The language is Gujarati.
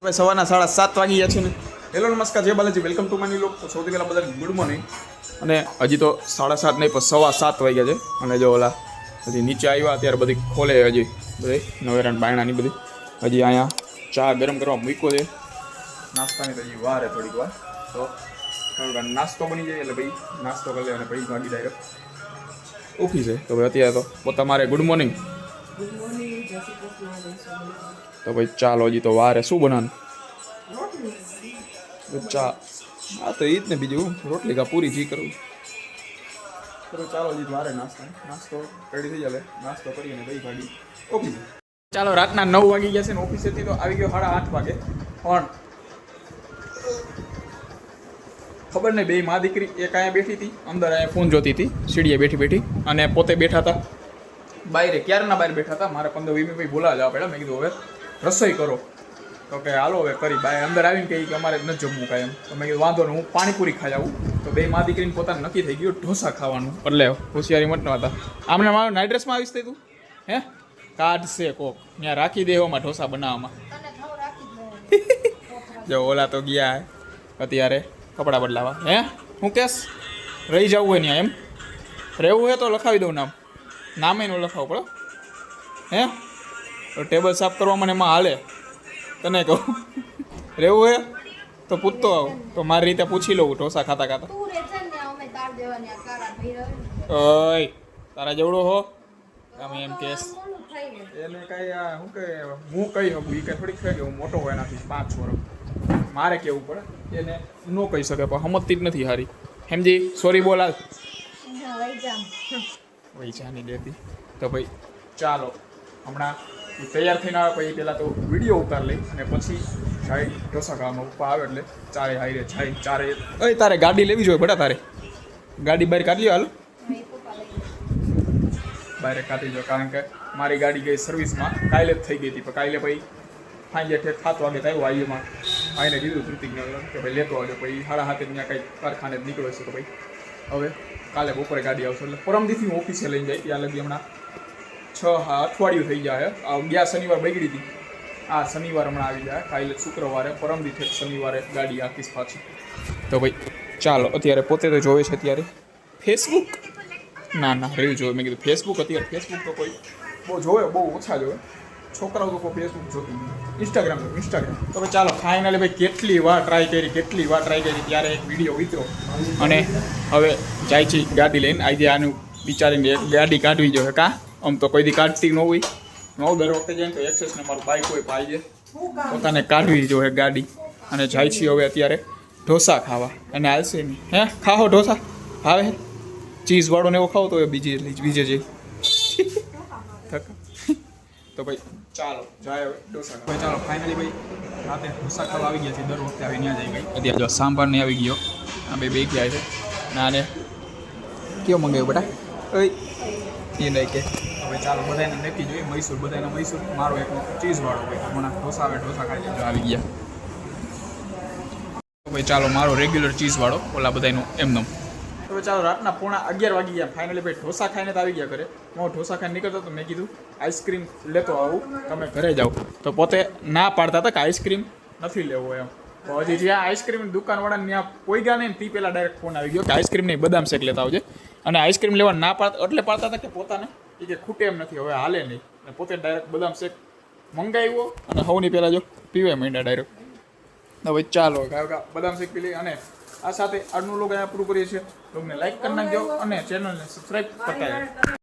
હવે સવારના 7:30 વાગી ગયા છે ને. હેલો નમસ્કાર, જય બાલાજી, વેલકમ ટુ માય લોક. સૌથી પહેલાં બધા ગુડ મોર્નિંગ. અને હજી તો 7:30 નહીં પણ 7:15 વાગ્યા છે. અને જો ઓલા હજી નીચે આવ્યા ત્યારે બધી ખોલે હજી બધી નવેરાણ બાયણાની બધી હજી અહીંયા ચા ગરમ કરવા મૂક્યો છે. નાસ્તાની તો હજી વાર છે થોડીક વાર, તો નાસ્તો બની જાય એટલે ભાઈ નાસ્તો કરી લે અને ભાઈ ગાડી ડાયરેક્ટ ઓફિસે. તો ભાઈ અત્યારે તો તમારે ગુડ મોર્નિંગ. તો ભાઈ ચાલો, હજી તો વારે શું બનાવવાનું? ચા. હા તો એ જ ને, બીજું રોટલી કા પૂરી જી કરવું. તો ચાલો, હજી વારે નાસ્તો રેડી થઈ જાય. નાસ્તો કરી અને ભાઈ ગાડી ઓફિસ. ચાલો, રાતના 9 વાગી ગયા છે ને ઓફિસેથી તો આવી ગયો 8:30 વાગે. પણ ખબર નહીં, બે મા દીકરી એક અહીંયા બેઠી હતી, અંદર અહીંયા ફોન જોતી હતી સીડીએ બેઠી અને પોતે બેઠા હતા બહાર. ક્યારના બહાર બેઠા હતા. મારે 15-20 મિનિટ બોલાવા જવા પડ્યા. મેં કીધું હવે રસોઈ કરો. તો કે હાલો હવે કરી. બાય અંદર આવીને કહી કે અમારે નથી જમવું કાંઈ એમ. તો મેં કીધું વાંધો નહીં, હું પાણીપુરી ખાઈ આવું. તો બે મા દીકરીને પોતાને નક્કી થઈ ગયું ઢોસા ખાવાનું. એટલે હોશિયારી મત ન હતા. આમને મારો નાઇટ ડ્રેસમાં આવીશ તું હે કાઢશે કોક ત્યાં રાખી દેવામાં ઢોસા બનાવવામાં. જો ઓલા તો ગયા અત્યારે કપડાં બદલાવા. હે હું કેસ રહી જવું હોય ત્યાં એમ રહેવું હોય તો લખાવી દઉં નામે નું લખાવું પડે. હે તો ટેબલ સાફ કરવા મને એમાં હાલે. તને કહું રહેવું હોય તો પૂછતો આવું તો મારી રીતે પૂછી લઉં ઢોસા ખાતા ખાતા. ઓય તારા જેવડો હો તમે એમ કેસ એને કાંઈ શું કે હું કહી શકું. એ કાંઈ થોડીક કહે કે હું મોટો હોય એનાથી 5 વર્ષ મારે કહેવું પડે. એને ન કહી શકે પણ સમજતી જ નથી હારી. હેમજી સોરી બોલ હાલ પૈસા નહીં દેતી. તો ભાઈ ચાલો, હમણાં તૈયાર થઈને આવે પછી પહેલાં તો વિડીયો ઉતાર લઈ અને પછી જાય ઢોસા ખાવામાં. પપ્પા આવે એટલે ચારે હાઈરે જાય. ચારે અરે તારે ગાડી લેવી જોઈએ બેટા. તારે ગાડી બહાર કાઢી લો. હાલ બહાર કાઢી જો, કારણ કે મારી ગાડી ગઈ સર્વિસમાં કાલે જ થઈ ગઈ હતી. પણ કાલે પછી સાંજે 7 વાગે આવ્યો હાઈવેમાં. ભાઈને કીધું કૃતિકને કે ભાઈ લેતો આવજો. પછી 7:30 ત્યાં કંઈક કારખાને જ નીકળ્યો છે. તો ભાઈ હવે કાલે બપોરે ગાડી આવશે એટલે પરમદીથી હું ઓફિસે લઈને જાય. ત્યાં લગી હમણાં 6 અઠવાડિયું થઈ જાય. ગયા શનિવાર બગડી હતી, આ શનિવાર હમણાં આવી જાય. કાલે શુક્રવારે પરમદીથી શનિવારે ગાડી આખીશ પાછી. તો ભાઈ ચાલો, અત્યારે પોતે તો જોવે છે અત્યારે ફેસબુક. ના રીલ જોવે. મેં કીધું ફેસબુક અત્યારે ફેસબુક તો કોઈ બહુ જોવે, બહુ ઓછા જોવે. છોકરાઓ તો કોઈ ફેસબુક જોતી ઇન્સ્ટાગ્રામ. તો ભાઈ ચાલો, ફાઇનલી ભાઈ કેટલી વાર ટ્રાય કરી ત્યારે એક વિડીયો ઉતર્યો અને હવે જાય છે ગાડી લઈને. આજે આનું વિચારીને એક ગાડી કાઢવી જોઈએ. કાં આમ તો કોઈ દી કાઢતી ન હોય. દર વખતે જાય તો એક્સેસને મારું બાઇક હોય પાઈ જાય, પોતાને કાઢવી જોઈએ ગાડી. અને જાય છે હવે અત્યારે ઢોસા ખાવા. અને હાલશે નહીં. હે ખાઓ ઢોસા ભાવે? ચીઝવાળો ને એવો ખાવો તો બીજે જઈ. તો ભાઈ ચાલો જાય હવે ઢોસા ખાવા. ચાલો ફાઇનલી ભાઈ રાતે ઢોસા ખાવા આવી ગયા છે. દર વખતે આવી ત્યાં જાય ભાઈ. અત્યારે જો સાંભાર ને આવી ગયો. આ બે ગયા છે. ના ને કેવો મંગાવ્યો બેટા? ઓય એ નહીં કે હવે ચાલો બધાને નક્કી જોઈએ. મૈસૂર બધાને મૈસૂર, મારો એક ચીઝવાળો ભાઈ. હમણાં ઢોસા આવે, ઢોસા ખાઈ જાય. આવી ગયા ભાઈ. ચાલો મારો રેગ્યુલર ચીઝવાળો, ઓલા બધાનું એમનેમ. તો ચાલો રાતના 11:30 વાગી ગયા. ફાઇનલી ભાઈ ઢોસા ખાઈને તો આવી ગયા ઘરે. હું ઢોસા ખાઈને નીકળતો તો મેં કીધું આઈસ્ક્રીમ લેતો આવું, તમે ઘરે જાઓ. તો પોતે ના પાડતા હતા કે આઈસ્ક્રીમ નથી લેવો એમ. તો હજી જ્યાં આઈસ્ક્રીમની દુકાનવાળાને ત્યાં કોઈ ગયા નહીં, તે પહેલાં ડાયરેક્ટ ફોન આવી ગયો કે આઈસ્ક્રીમ નહીં, બદામ શેક લેતા આવજે. અને આઈસ્ક્રીમ લેવા ના પાડતા એટલે પાડતા હતા કે પોતાને એ કે ખૂટે એમ નથી, હવે હાલે નહીં. અને પોતે ડાયરેક્ટ બદામ શેક મંગાવ્યો અને સૌની પહેલાં જો પીવે માંડ્યા ડાયરેક્ટ. હવે ચાલો બદામ શેક પી લઈએ. અને આ સાથે આજનું લોક અહીંયા પૂરું કરીએ છીએ. લોકોને લાઈક કરી નાખજો અને ચેનલને સબસ્ક્રાઈબ કરતા